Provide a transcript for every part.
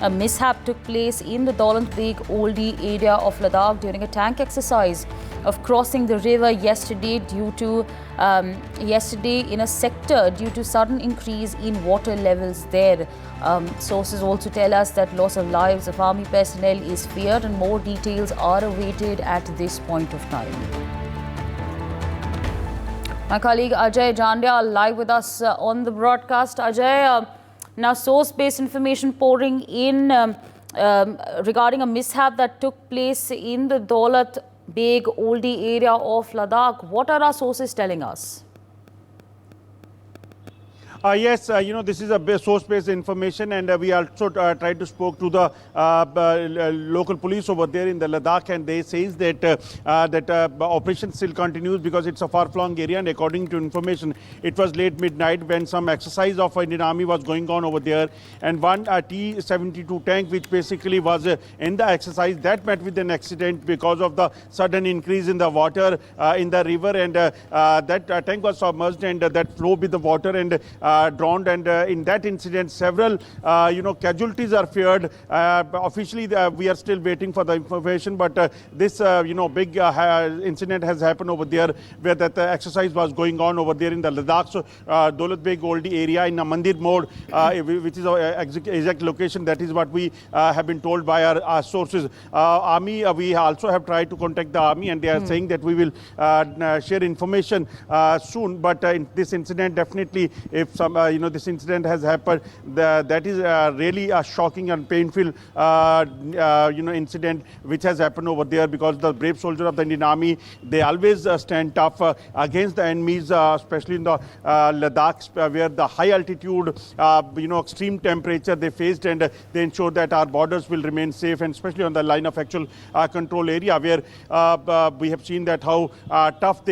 A mishap took place in the Daulat Beg Oldie area of Ladakh during a tank exercise of crossing the river yesterday in a sector due to sudden increase in water levels there. Sources also tell us that loss of lives of army personnel is feared and more details are awaited at this point of time. My colleague Ajay Jandia live with us on the broadcast. Ajay, now source-based information pouring in regarding a mishap that took place in the Daulat Beg Oldie area of Ladakh. What are our sources telling us? Yes, this is a source-based information, and we also tried to spoke to the local police over there in the Ladakh, and they says that operation still continues because it's a far-flung area, and according to information, it was late midnight when some exercise of Indian Army was going on over there, and one T-72 tank, which basically was in the exercise, that met with an accident because of the sudden increase in the water in the river, and that tank was submerged, and that flowed with the water and drowned, and in that incident several casualties are feared. Officially we are still waiting for the information, but this big incident has happened over there where that exercise was going on over there in the Ladakh. So Daulat Beg Oldie area in a Mandir mode, which is our exact location. That is what we have been told by our sources. Army, we also have tried to contact the army, and they are saying that we will share information soon, but in this incident, definitely if this incident has happened, that is really a shocking and painful incident which has happened over there, because the brave soldier of the Indian Army, they always stand tough against the enemies, especially in the Ladakh, where the high altitude, extreme temperature they faced, and they ensure that our borders will remain safe, and especially on the line of actual control area, where we have seen that how tough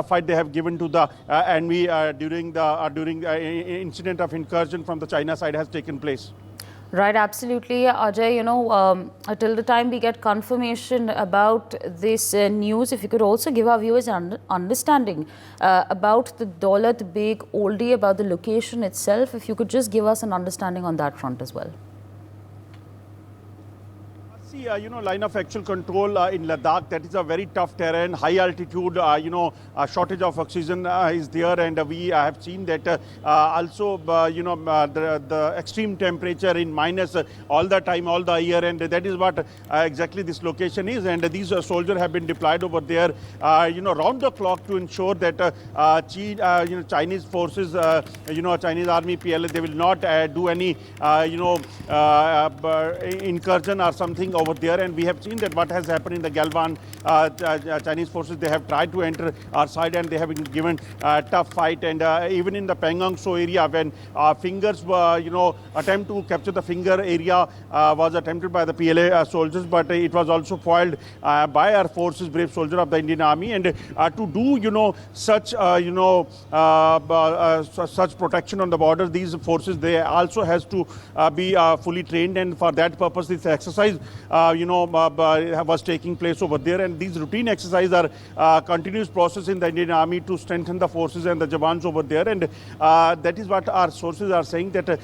fight they have given to the enemy during incident of incursion from the China side has taken place. Right, absolutely. Ajay, till the time we get confirmation about this news, if you could also give our viewers an understanding about the Daulat Beg Oldie, about the location itself, if you could just give us an understanding on that front as well. Line of actual control in Ladakh, that is a very tough terrain, high altitude, a shortage of oxygen is there, and we have seen that also, the extreme temperature in minus all the time, all the year, and that is what exactly this location is, and these soldiers have been deployed over there, round the clock to ensure that Chinese forces, Chinese Army, PLA, they will not do any, incursion or something over there. And we have seen that what has happened in the Galwan, Chinese forces, they have tried to enter our side, and they have been given a tough fight. And even in the Pangong So area, when fingers were, attempt to capture the finger area was attempted by the PLA soldiers, but it was also foiled by our forces, brave soldier of the Indian Army. And to do, such, such protection on the border, these forces, they also has to be fully trained, and for that purpose, this exercise was taking place over there. And these routine exercises are continuous process in the Indian Army to strengthen the forces and the Jawans over there. And that is what our sources are saying, that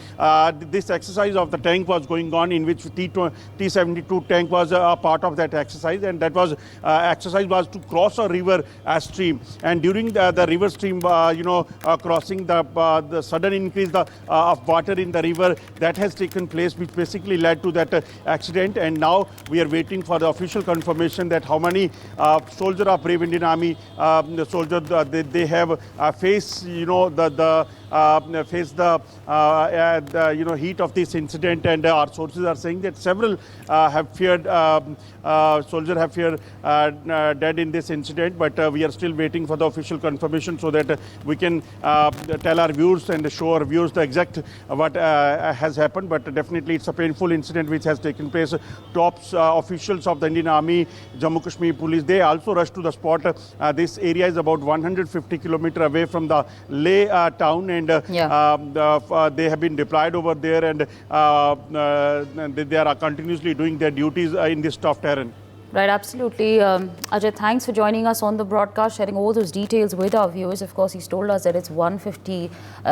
this exercise of the tank was going on, in which T-72 tank was a part of that exercise, and that was exercise was to cross a river stream. And during the river stream, crossing the sudden increase of water in the river, that has taken place, which basically led to that accident. And now we are waiting for the official confirmation that how many soldiers of brave Indian Army, the soldiers, they have faced, face the heat of this incident. And our sources are saying that several have feared, soldiers have feared dead in this incident, but we are still waiting for the official confirmation so that we can tell our viewers and show our viewers the exact what has happened. But definitely it's a painful incident which has taken place. Top officials of the Indian Army, Jammu Kashmir Police, they also rushed to the spot. This area is about 150 kilometers away from the Leh town, and they have been deployed over there, and they are continuously doing their duties in this tough terrain. Right, absolutely. Ajay, thanks for joining us on the broadcast, sharing all those details with our viewers. Of course, he's told us that it's 150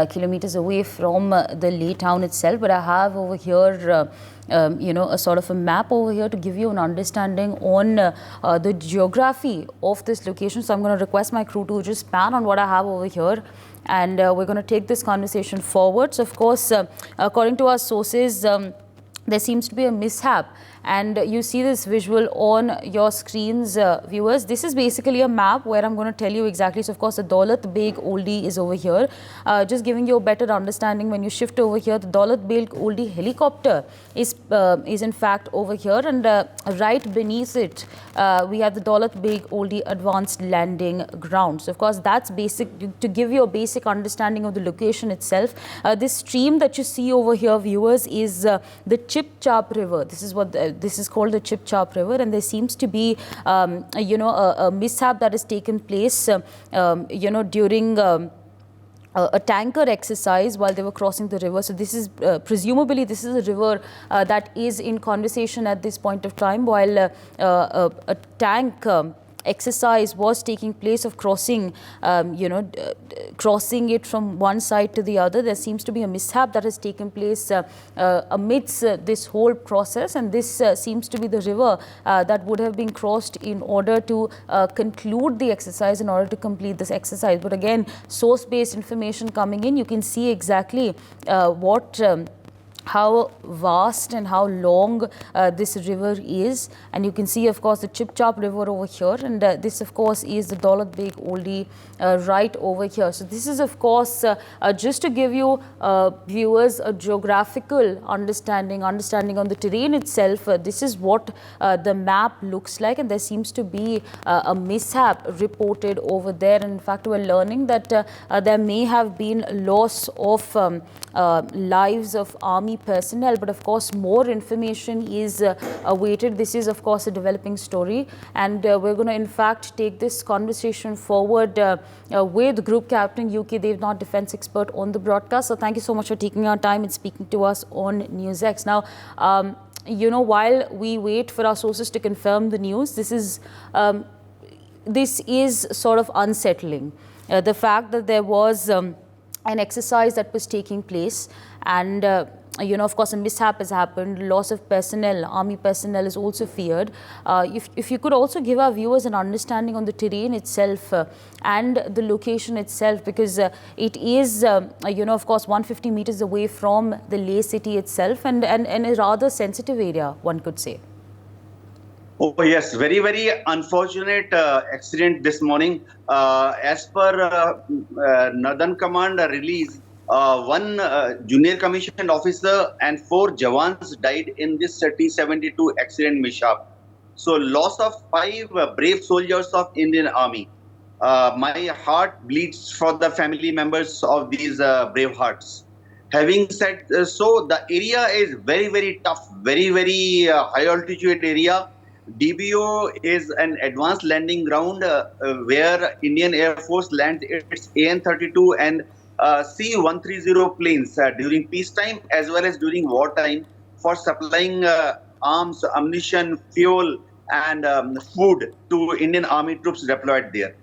kilometers away from the Leh town itself. But I have over here, a sort of a map over here to give you an understanding on the geography of this location. So I'm going to request my crew to just pan on what I have over here. And we're going to take this conversation forward. So, of course, according to our sources, there seems to be a mishap, and you see this visual on your screens, viewers. This is basically a map where I'm going to tell you exactly. So, of course, the Daulat Beg Oldie is over here. Just giving you a better understanding, when you shift over here, the Daulat Beg Oldie helicopter is in fact over here, and right beneath it, we have the Daulat Beg Oldie Advanced Landing Ground. So, of course, that's basic to give you a basic understanding of the location itself. This stream that you see over here, viewers, is the Chip Chap River. This is what this is called, the Chip Chap River, and there seems to be, a mishap that has taken place, during a tanker exercise while they were crossing the river. So this is presumably this is a river that is in conversation at this point of time, while a tank exercise was taking place of crossing, crossing it from one side to the other. There seems to be a mishap that has taken place amidst this whole process, and this seems to be the river that would have been crossed in order to conclude the exercise, in order to complete this exercise. But again, source-based information coming in, you can see exactly how vast and how long this river is, and you can see, of course, the Chip Chap River over here, and this, of course, is the Daulat Beg Oldie right over here. So this is, of course, just to give you viewers a geographical understanding on the terrain itself. This is what the map looks like, and there seems to be a mishap reported over there. And in fact, we're learning that there may have been loss of lives of army personnel, but of course more information is awaited. This is, of course, a developing story, and we're going to in fact take this conversation forward with Group Captain UK Devnath, defense expert, on the broadcast. So thank you so much for taking our time and speaking to us on NewsX. Now, while we wait for our sources to confirm the news, this is sort of unsettling. The fact that there was an exercise that was taking place, and of course, a mishap has happened. Loss of personnel, army personnel, is also feared. If you could also give our viewers an understanding on the terrain itself and the location itself, because it is, of course, 150 meters away from the Leh city itself, and a rather sensitive area, one could say. Oh, yes. Very, very unfortunate accident this morning. As per Northern Command release, one junior commissioned officer and 4 jawans died in this T-72 accident mishap. So loss of 5 brave soldiers of Indian Army. My heart bleeds for the family members of these brave hearts. Having said so, the area is very, very tough, very, very high altitude area. DBO is an advanced landing ground where Indian Air Force lands its AN-32 and C-130 planes during peacetime as well as during wartime for supplying arms, ammunition, fuel, and food to Indian Army troops deployed there.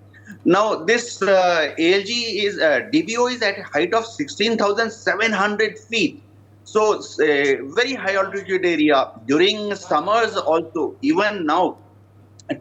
Now, this ALG is DBO is at a height of 16,700 feet. So, very high altitude area. During summers also, even now,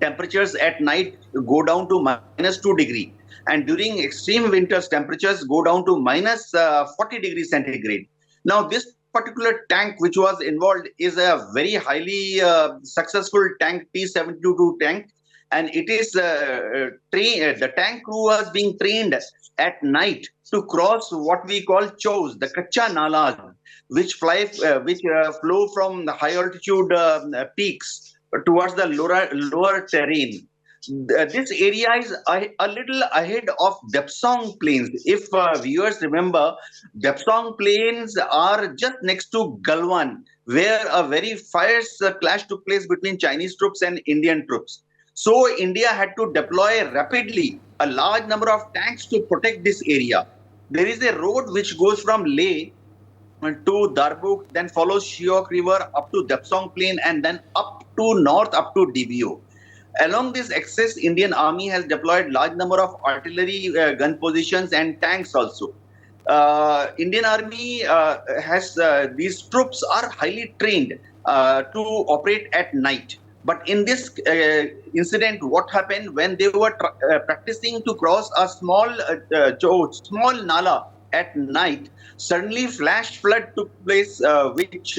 temperatures at night go down to -2 degrees. And during extreme winters, temperatures go down to -40 degrees centigrade. Now, this particular tank which was involved is a very highly successful tank, T-72 tank. And it is the tank crew was being trained at night to cross what we call chows, the kacha nalas, which flow from the high altitude peaks towards the lower terrain. This area is a little ahead of Depsong Plains. If viewers remember, Depsong Plains are just next to Galwan, where a very fierce clash took place between Chinese troops and Indian troops. So India had to deploy rapidly a large number of tanks to protect this area. There is a road which goes from Leh to Darbuk, then follows Shiok River up to Depsong Plain, and then up to north up to DBO. Along this axis, Indian Army has deployed large number of artillery gun positions and tanks also. Indian Army has these troops are highly trained to operate at night. But in this incident, what happened when they were practicing to cross a small nala at night? Suddenly, flash flood took place, which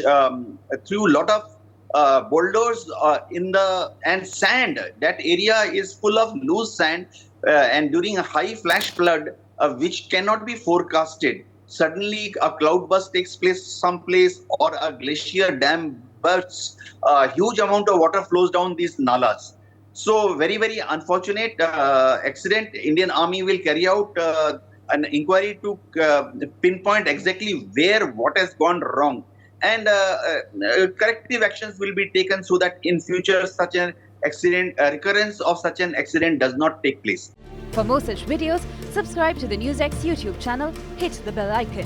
threw a lot of boulders in the and sand. That area is full of loose sand, and during a high flash flood, which cannot be forecasted, suddenly a cloudburst takes place someplace, or a glacier dam bursts. A huge amount of water flows down these nalas. So very, very unfortunate accident. Indian Army will carry out an inquiry to pinpoint exactly where what has gone wrong, and corrective actions will be taken so that in future such an accident, recurrence of such an accident does not take place. For more such videos, subscribe to the NewsX YouTube channel, hit the bell icon.